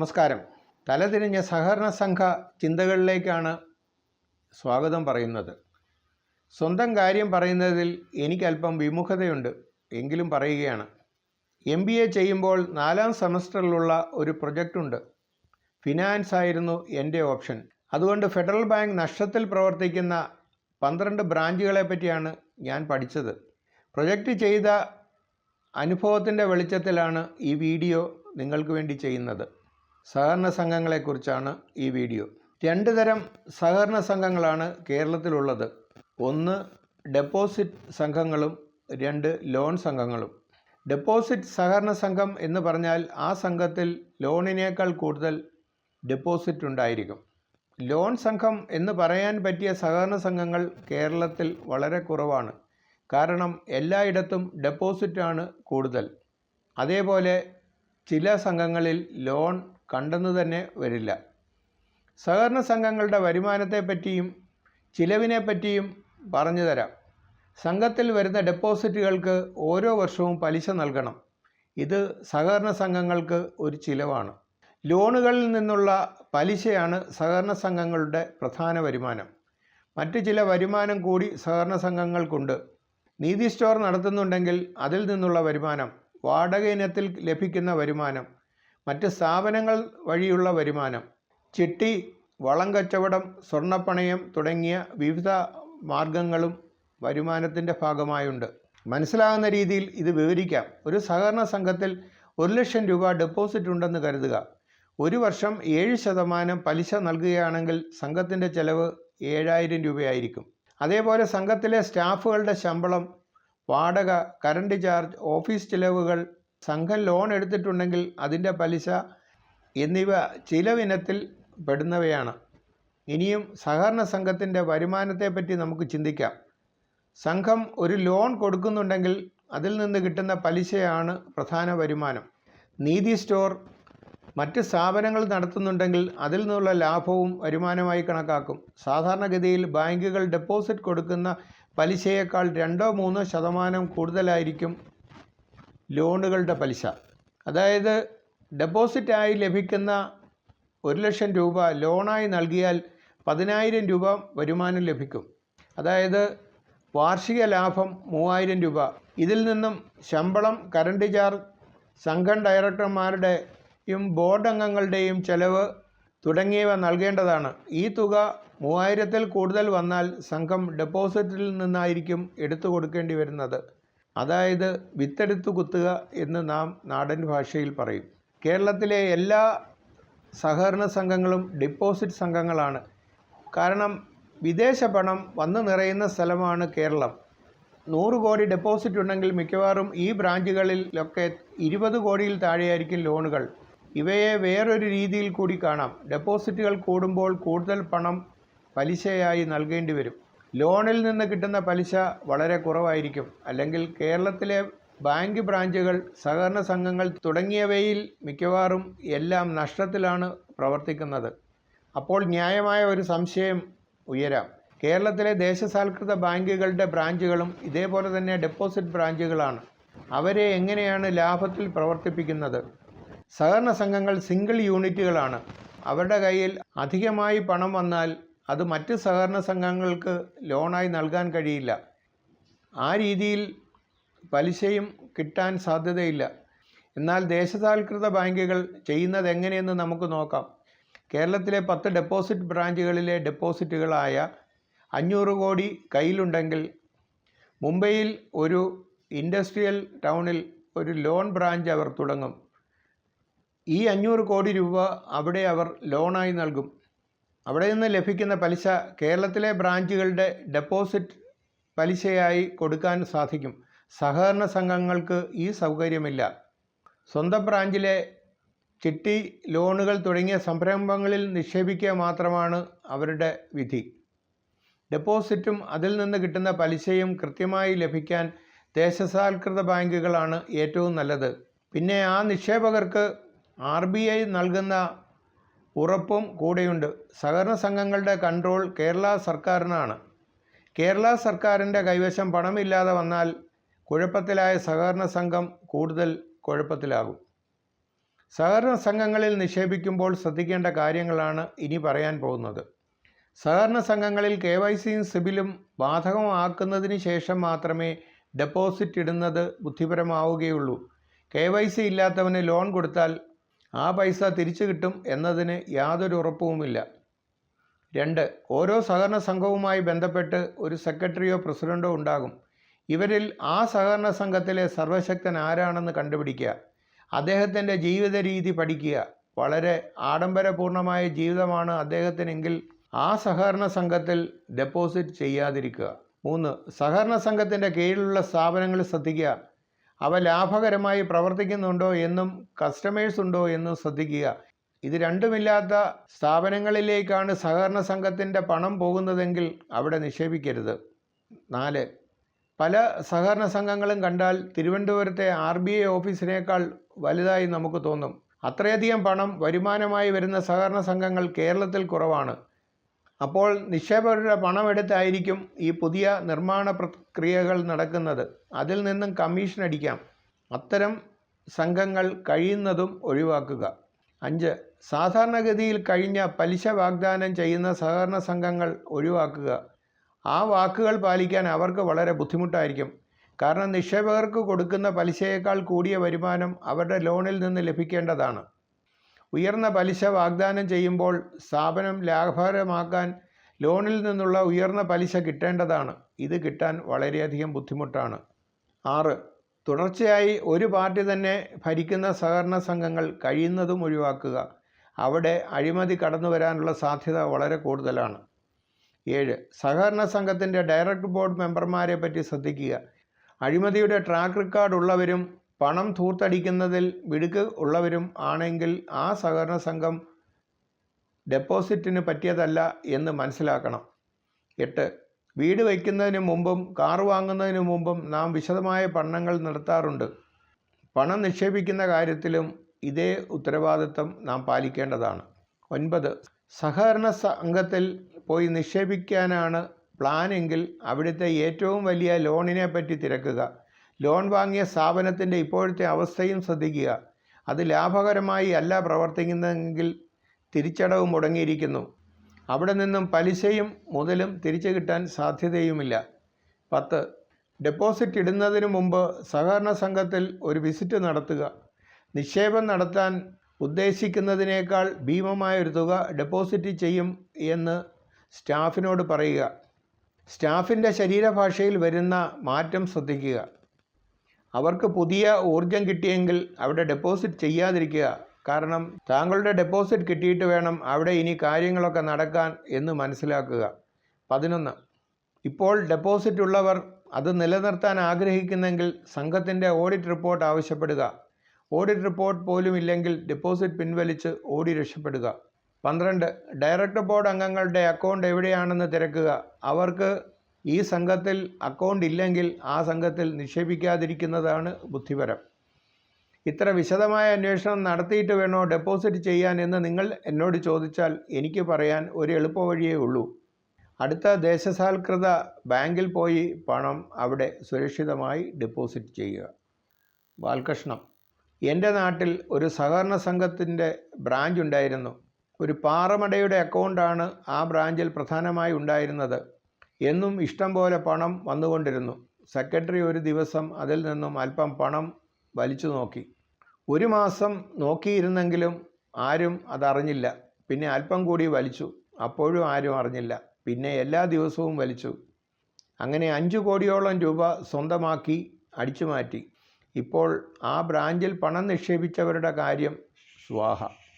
നമസ്കാരം. തലതിരിഞ്ഞ സഹകരണ സംഘ ചിന്തകളിലേക്കാണ് സ്വാഗതം പറയുന്നത്. സ്വന്തം കാര്യം പറയുന്നതിൽ എനിക്കല്പം വിമുഖതയുണ്ട്, എങ്കിലും പറയുകയാണ്. MBA ചെയ്യുമ്പോൾ 4ാം സെമസ്റ്ററിലുള്ള ഒരു പ്രൊജക്റ്റുണ്ട്. ഫിനാൻസ് ആയിരുന്നു എൻ്റെ ഓപ്ഷൻ. അതുകൊണ്ട് ഫെഡറൽ ബാങ്ക് നഷ്ടത്തിൽ പ്രവർത്തിക്കുന്ന 12 ബ്രാഞ്ചുകളെ പറ്റിയാണ് ഞാൻ പഠിച്ചത്. പ്രൊജക്റ്റ് ചെയ്ത അനുഭവത്തിൻ്റെ വെളിച്ചത്തിലാണ് ഈ വീഡിയോ നിങ്ങൾക്ക് വേണ്ടി ചെയ്യുന്നത്. സഹകരണ സംഘങ്ങളെക്കുറിച്ചാണ് ഈ വീഡിയോ. 2 തരം സഹകരണ സംഘങ്ങളാണ് കേരളത്തിലുള്ളത്. 1 ഡെപ്പോസിറ്റ് സംഘങ്ങളും 2 ലോൺ സംഘങ്ങളും. ഡെപ്പോസിറ്റ് സഹകരണ സംഘം എന്ന് പറഞ്ഞാൽ ആ സംഘത്തിൽ ലോണിനേക്കാൾ കൂടുതൽ ഡെപ്പോസിറ്റ് ഉണ്ടായിരിക്കും. ലോൺ സംഘം എന്ന് പറയാൻ പറ്റിയ സഹകരണ സംഘങ്ങൾ കേരളത്തിൽ വളരെ കുറവാണ്. കാരണം എല്ലായിടത്തും ഡെപ്പോസിറ്റാണ് കൂടുതൽ. അതേപോലെ ചില സംഘങ്ങളിൽ ലോൺ കണ്ടെന്ന് തന്നെ വരില്ല. സഹകരണ സംഘങ്ങളുടെ വരുമാനത്തെപ്പറ്റിയും ചിലവിനെപ്പറ്റിയും പറഞ്ഞു തരാം. സംഘത്തിൽ വരുന്ന ഡെപ്പോസിറ്റുകൾക്ക് ഓരോ വർഷവും പലിശ നൽകണം. ഇത് സഹകരണ സംഘങ്ങൾക്ക് ഒരു ചിലവാണ്. ലോണുകളിൽ നിന്നുള്ള പലിശയാണ് സഹകരണ സംഘങ്ങളുടെ പ്രധാന വരുമാനം. മറ്റ് ചില വരുമാനം കൂടി സഹകരണ സംഘങ്ങൾക്കുണ്ട്. നീതി സ്റ്റോർ നടത്തുന്നുണ്ടെങ്കിൽ അതിൽ നിന്നുള്ള വരുമാനം, വാടക ഇനത്തിൽ ലഭിക്കുന്ന വരുമാനം, മറ്റ് സ്ഥാപനങ്ങൾ വഴിയുള്ള വരുമാനം, ചിട്ടി, വളം കച്ചവടം, സ്വർണ്ണപ്പണയം തുടങ്ങിയ വിവിധ മാർഗങ്ങളും വരുമാനത്തിൻ്റെ ഭാഗമായുണ്ട്. മനസ്സിലാകുന്ന രീതിയിൽ ഇത് വിവരിക്കാം. ഒരു സഹകരണ സംഘത്തിൽ 1 ലക്ഷം രൂപ ഡെപ്പോസിറ്റ് ഉണ്ടെന്ന് കരുതുക. ഒരു വർഷം 7% പലിശ നൽകുകയാണെങ്കിൽ സംഘത്തിൻ്റെ ചെലവ് 7000 രൂപയായിരിക്കും. അതേപോലെ സംഘത്തിലെ സ്റ്റാഫുകളുടെ ശമ്പളം, വാടക, കറണ്ട് ചാർജ്, ഓഫീസ് ചിലവുകൾ, സംഘം ലോൺ എടുത്തിട്ടുണ്ടെങ്കിൽ അതിൻ്റെ പലിശ എന്നിവ ചിലവിനത്തിൽ പെടുന്നവയാണ്. ഇനിയും സഹകരണ സംഘത്തിൻ്റെ വരുമാനത്തെപ്പറ്റി നമുക്ക് ചിന്തിക്കാം. സംഘം ഒരു ലോൺ കൊടുക്കുന്നുണ്ടെങ്കിൽ അതിൽ നിന്ന് കിട്ടുന്ന പലിശയാണ് പ്രധാന വരുമാനം. നീതി സ്റ്റോർ മറ്റ് സ്ഥാപനങ്ങൾ നടത്തുന്നുണ്ടെങ്കിൽ അതിൽ നിന്നുള്ള ലാഭവും വരുമാനമായി കണക്കാക്കും. സാധാരണഗതിയിൽ ബാങ്കുകൾ ഡെപ്പോസിറ്റ് കൊടുക്കുന്ന പലിശയേക്കാൾ 2-3% കൂടുതലായിരിക്കും ലോണുകളുടെ പലിശ. അതായത് ഡെപ്പോസിറ്റായി ലഭിക്കുന്ന 1 ലക്ഷം രൂപ ലോണായി നൽകിയാൽ 10000 രൂപ വരുമാനം ലഭിക്കും. അതായത് വാർഷിക ലാഭം 3000 രൂപ. ഇതിൽ നിന്നും ശമ്പളം, കറണ്ട് ചാർജ്, സംഘം ഡയറക്ടർമാരുടെയും ബോർഡ് അംഗങ്ങളുടെയും ചെലവ് തുടങ്ങിയവ നൽകേണ്ടതാണ്. ഈ തുക 3000-ൽ കൂടുതൽ വന്നാൽ സംഘം ഡെപ്പോസിറ്റിൽ നിന്നായിരിക്കും എടുത്തു കൊടുക്കേണ്ടി വരുന്നത്. അതായത് വിത്തെടുത്ത് കുത്തുക എന്ന് നാം നാടൻ ഭാഷയിൽ പറയും. കേരളത്തിലെ എല്ലാ സഹകരണ സംഘങ്ങളും ഡെപ്പോസിറ്റ് സംഘങ്ങളാണ്. കാരണം വിദേശ പണം വന്നു നിറയുന്ന സ്ഥലമാണ് കേരളം. 100 കോടി ഡെപ്പോസിറ്റ് ഉണ്ടെങ്കിൽ മിക്കവാറും ഈ ബ്രാഞ്ചുകളിലൊക്കെ 20 കോടിയിൽ താഴെയായിരിക്കും ലോണുകൾ. ഇവയെ വേറൊരു രീതിയിൽ കൂടി കാണാം. ഡെപ്പോസിറ്റുകൾ കൂടുമ്പോൾ കൂടുതൽ പണം പലിശയായി നൽകേണ്ടി വരും. ലോണിൽ നിന്ന് കിട്ടുന്ന പലിശ വളരെ കുറവായിരിക്കും. അല്ലെങ്കിൽ കേരളത്തിലെ ബാങ്ക് ബ്രാഞ്ചുകൾ, സഹകരണ സംഘങ്ങൾ തുടങ്ങിയവയിൽ മിക്കവാറും എല്ലാം നഷ്ടത്തിലാണ് പ്രവർത്തിക്കുന്നത്. അപ്പോൾ ന്യായമായ ഒരു സംശയം ഉയരാം. കേരളത്തിലെ ദേശസാൽകൃത ബാങ്കുകളുടെ ബ്രാഞ്ചുകളും ഇതേപോലെ തന്നെ ഡെപ്പോസിറ്റ് ബ്രാഞ്ചുകളാണ്. അവരെ എങ്ങനെയാണ് ലാഭത്തിൽ പ്രവർത്തിപ്പിക്കുന്നത്? സഹകരണ സംഘങ്ങൾ സിംഗിൾ യൂണിറ്റുകളാണ്. അവരുടെ കയ്യിൽ അധികമായി പണം വന്നാൽ അത് മറ്റ് സഹകരണ സംഘങ്ങൾക്ക് ലോണായി നൽകാൻ കഴിയില്ല. ആ രീതിയിൽ പലിശയും കിട്ടാൻ സാധ്യതയില്ല. എന്നാൽ ദേശസാൽകൃത ബാങ്കുകൾ ചെയ്യുന്നത് എങ്ങനെയെന്ന് നമുക്ക് നോക്കാം. കേരളത്തിലെ 10 ഡെപ്പോസിറ്റ് ബ്രാഞ്ചുകളിലെ ഡെപ്പോസിറ്റുകളായ 500 കോടി കയ്യിലുണ്ടെങ്കിൽ മുംബൈയിൽ ഒരു ഇൻഡസ്ട്രിയൽ ടൗണിൽ ഒരു ലോൺ ബ്രാഞ്ച് അവർ തുടങ്ങും. ഈ 500 കോടി രൂപ അവിടെ അവർ ലോണായി നൽകും. അവിടെ നിന്ന് ലഭിക്കുന്ന പലിശ കേരളത്തിലെ ബ്രാഞ്ചുകളുടെ ഡെപ്പോസിറ്റ് പലിശയായി കൊടുക്കാൻ സാധിക്കും. സഹകരണ സംഘങ്ങൾക്ക് ഈ സൗകര്യമില്ല. സ്വന്തം ബ്രാഞ്ചിലെ ചിട്ടി, ലോണുകൾ തുടങ്ങിയ സംരംഭങ്ങളിൽ നിക്ഷേപിക്കുക മാത്രമാണ് അവരുടെ വിധി. ഡെപ്പോസിറ്റും അതിൽ നിന്ന് കിട്ടുന്ന പലിശയും കൃത്യമായി ലഭിക്കാൻ ദേശസാൽകൃത ബാങ്കുകളാണ് ഏറ്റവും നല്ലത്. പിന്നെ ആ നിക്ഷേപകർക്ക് RBI നൽകുന്ന ഉറപ്പും കൂടെയുണ്ട്. സഹകരണ സംഘങ്ങളുടെ കൺട്രോൾ കേരള സർക്കാരിനാണ്. കേരള സർക്കാരിൻ്റെ കൈവശം പണമില്ലാതെ വന്നാൽ കുഴപ്പത്തിലായ സഹകരണ സംഘം കൂടുതൽ കുഴപ്പത്തിലാകും. സഹകരണ സംഘങ്ങളിൽ നിക്ഷേപിക്കുമ്പോൾ ശ്രദ്ധിക്കേണ്ട കാര്യങ്ങളാണ് ഇനി പറയാൻ പോകുന്നത്. സഹകരണ സംഘങ്ങളിൽ KYCയും സിബിലും ബാധകമാക്കുന്നതിന് ശേഷം മാത്രമേ ഡെപ്പോസിറ്റ് ഇടുന്നത് ബുദ്ധിപരമാവുകയുള്ളൂ. KYC ഇല്ലാത്തവന് ലോൺ കൊടുത്താൽ ആ പൈസ തിരിച്ചു കിട്ടും എന്നതിന് യാതൊരു ഉറപ്പുമില്ല. 2. ഓരോ സഹകരണ സംഘവുമായി ബന്ധപ്പെട്ട് ഒരു സെക്രട്ടറിയോ പ്രസിഡന്റോ ഉണ്ടാകും. ഇവരിൽ ആ സഹകരണ സംഘത്തിലെ സർവശക്തൻ ആരാണെന്ന് കണ്ടുപിടിക്കുക. അദ്ദേഹത്തിൻ്റെ ജീവിത രീതി പഠിക്കുക. വളരെ ആഡംബരപൂർണമായ ജീവിതമാണ് അദ്ദേഹത്തിനെങ്കിൽ ആ സഹകരണ സംഘത്തിൽ ഡെപ്പോസിറ്റ് ചെയ്യാതിരിക്കുക. 3. സഹകരണ സംഘത്തിൻ്റെ കീഴിലുള്ള സ്ഥാപനങ്ങൾ ശ്രദ്ധിക്കുക. അവ ലാഭകരമായി പ്രവർത്തിക്കുന്നുണ്ടോ എന്നും കസ്റ്റമേഴ്സ് ഉണ്ടോ എന്നും ശ്രദ്ധിക്കുക. ഇത് രണ്ടുമില്ലാത്ത സ്ഥാപനങ്ങളിലേക്കാണ് സഹകരണ സംഘത്തിൻ്റെ പണം പോകുന്നതെങ്കിൽ അവിടെ നിക്ഷേപിക്കരുത്. 4. പല സഹകരണ സംഘങ്ങളും കണ്ടാൽ തിരുവനന്തപുരത്തെ RBI ഓഫീസിനേക്കാൾ വലുതായി നമുക്ക് തോന്നും. അത്രയധികം പണം വരുമാനമായി വരുന്ന സഹകരണ സംഘങ്ങൾ കേരളത്തിൽ കുറവാണ്. അപ്പോൾ നിക്ഷേപകരുടെ പണമെടുത്തായിരിക്കും ഈ പുതിയ നിർമ്മാണ പ്രക്രിയകൾ നടക്കുന്നത്. അതിൽ നിന്നും കമ്മീഷൻ അടിക്കാം. അത്തരം സംഘങ്ങൾ കഴിയുന്നതും ഒഴിവാക്കുക. 5. സാധാരണഗതിയിൽ കഴിഞ്ഞ പലിശ വാഗ്ദാനം ചെയ്യുന്ന സഹകരണ സംഘങ്ങൾ ഒഴിവാക്കുക. ആ വാക്കുകൾ പാലിക്കാൻ അവർക്ക് വളരെ ബുദ്ധിമുട്ടായിരിക്കും. കാരണം നിക്ഷേപകർക്ക് കൊടുക്കുന്ന പലിശയേക്കാൾ കൂടിയ വരുമാനം അവരുടെ ലോണിൽ നിന്ന് ലഭിക്കേണ്ടതാണ്. ഉയർന്ന പലിശ വാഗ്ദാനം ചെയ്യുമ്പോൾ സ്ഥാപനം ലാഭകരമാക്കാൻ ലോണിൽ നിന്നുള്ള ഉയർന്ന പലിശ കിട്ടേണ്ടതാണ്. ഇത് കിട്ടാൻ വളരെയധികം ബുദ്ധിമുട്ടാണ്. 6. തുടർച്ചയായി ഒരു പാർട്ടി തന്നെ ഭരിക്കുന്ന സഹകരണ സംഘങ്ങൾ കഴിയുന്നതും ഒഴിവാക്കുക. അവിടെ അഴിമതി കടന്നു വരാനുള്ള സാധ്യത വളരെ കൂടുതലാണ്. 7. സഹകരണ സംഘത്തിൻ്റെ ഡയറക്ടർ ബോർഡ് മെമ്പർമാരെ പറ്റി ശ്രദ്ധിക്കുക. അഴിമതിയുടെ ട്രാക്ക് റെക്കോർഡ് ഉള്ളവരും പണം ധൂർത്തടിക്കുന്നതിൽ മിടുക്ക് ഉള്ളവരും ആണെങ്കിൽ ആ സഹകരണ സംഘം ഡെപ്പോസിറ്റിന് പറ്റിയതല്ല എന്ന് മനസ്സിലാക്കണം. 8. വീട് വയ്ക്കുന്നതിന് മുമ്പും കാർ വാങ്ങുന്നതിന് മുമ്പും നാം വിശദമായ പഠനങ്ങൾ നടത്താറുണ്ട്. പണം നിക്ഷേപിക്കുന്ന കാര്യത്തിലും ഇതേ ഉത്തരവാദിത്തം നാം പാലിക്കേണ്ടതാണ്. 9. സഹകരണ സംഘത്തിൽ പോയി നിക്ഷേപിക്കാനാണ് പ്ലാനെങ്കിൽ അവിടുത്തെ ഏറ്റവും വലിയ ലോണിനെ പറ്റി തിരക്കുക. ലോൺ വാങ്ങിയ സ്ഥാപനത്തിൻ്റെ ഇപ്പോഴത്തെ അവസ്ഥയും ശ്രദ്ധിക്കുക. അത് ലാഭകരമായി അല്ല പ്രവർത്തിക്കുന്നതെങ്കിൽ തിരിച്ചടവ് മുടങ്ങിയിരിക്കുന്നു. അവിടെ നിന്നും പലിശയും മുതലും തിരിച്ചു കിട്ടാൻ സാധ്യതയുമില്ല. 10. ഡെപ്പോസിറ്റ് ഇടുന്നതിന് മുമ്പ് സഹകരണ സംഘത്തിൽ ഒരു വിസിറ്റ് നടത്തുക. നിക്ഷേപം നടത്താൻ ഉദ്ദേശിക്കുന്നതിനേക്കാൾ ഭീമമായൊരു തുക ഡെപ്പോസിറ്റ് ചെയ്യും എന്ന് സ്റ്റാഫിനോട് പറയുക. സ്റ്റാഫിൻ്റെ ശരീരഭാഷയിൽ വരുന്ന മാറ്റം ശ്രദ്ധിക്കുക. അവർക്ക് പുതിയ ഊർജം കിട്ടിയെങ്കിൽ അവിടെ ഡെപ്പോസിറ്റ് ചെയ്യാതിരിക്കുക. കാരണം താങ്കളുടെ ഡെപ്പോസിറ്റ് കിട്ടിയിട്ട് വേണം അവിടെ ഇനി കാര്യങ്ങളൊക്കെ നടക്കാൻ എന്ന് മനസ്സിലാക്കുക. 11. ഇപ്പോൾ ഡെപ്പോസിറ്റ് ഉള്ളവർ അത് നിലനിർത്താൻ ആഗ്രഹിക്കുന്നെങ്കിൽ സംഘത്തിൻ്റെ ഓഡിറ്റ് റിപ്പോർട്ട് ആവശ്യപ്പെടുക. ഓഡിറ്റ് റിപ്പോർട്ട് പോലും ഇല്ലെങ്കിൽ ഡെപ്പോസിറ്റ് പിൻവലിച്ച് ഓടി രക്ഷപ്പെടുക. 12. ഡയറക്ടർ ബോർഡ് അംഗങ്ങളുടെ അക്കൗണ്ട് എവിടെയാണെന്ന് തിരക്കുക. അവർക്ക് ഈ സംഘത്തിൽ അക്കൗണ്ട് ഇല്ലെങ്കിൽ ആ സംഘത്തിൽ നിക്ഷേപിക്കാതിരിക്കുന്നതാണ് ബുദ്ധിപരം. ഇത്ര വിശദമായ അന്വേഷണം നടത്തിയിട്ട് വേണോ ഡെപ്പോസിറ്റ് ചെയ്യാൻ എന്ന് നിങ്ങൾ എന്നോട് ചോദിച്ചാൽ എനിക്ക് പറയാൻ ഒരു എളുപ്പവഴിയേ ഉള്ളൂ. അടുത്ത ദേശസാൽകൃത ബാങ്കിൽ പോയി പണം അവിടെ സുരക്ഷിതമായി ഡെപ്പോസിറ്റ് ചെയ്യുക. ബാലകൃഷ്ണൻ: എൻ്റെ നാട്ടിൽ ഒരു സഹകരണ സംഘത്തിൻ്റെ ബ്രാഞ്ച് ഉണ്ടായിരുന്നു. ഒരു പാറമടയുടെ അക്കൗണ്ടാണ് ആ ബ്രാഞ്ചിൽ പ്രധാനമായി ഉണ്ടായിരുന്നത്. എന്നും ഇഷ്ടം പോലെ പണം വന്നുകൊണ്ടിരുന്നു. സെക്രട്ടറി ഒരു ദിവസം അതിൽ നിന്നും അല്പം പണം വലിച്ചു നോക്കി. 1 മാസം നോക്കിയിരുന്നെങ്കിലും ആരും അതറിഞ്ഞില്ല. പിന്നെ അല്പം കൂടി വലിച്ചു. അപ്പോഴും ആരും അറിഞ്ഞില്ല. പിന്നെ എല്ലാ ദിവസവും വലിച്ചു. അങ്ങനെ 5 കോടിയോളം രൂപ സ്വന്തമാക്കി അടിച്ചു മാറ്റി. ഇപ്പോൾ ആ ബ്രാഞ്ചിൽ പണം നിക്ഷേപിച്ചവരുടെ കാര്യം സ്വാഹ.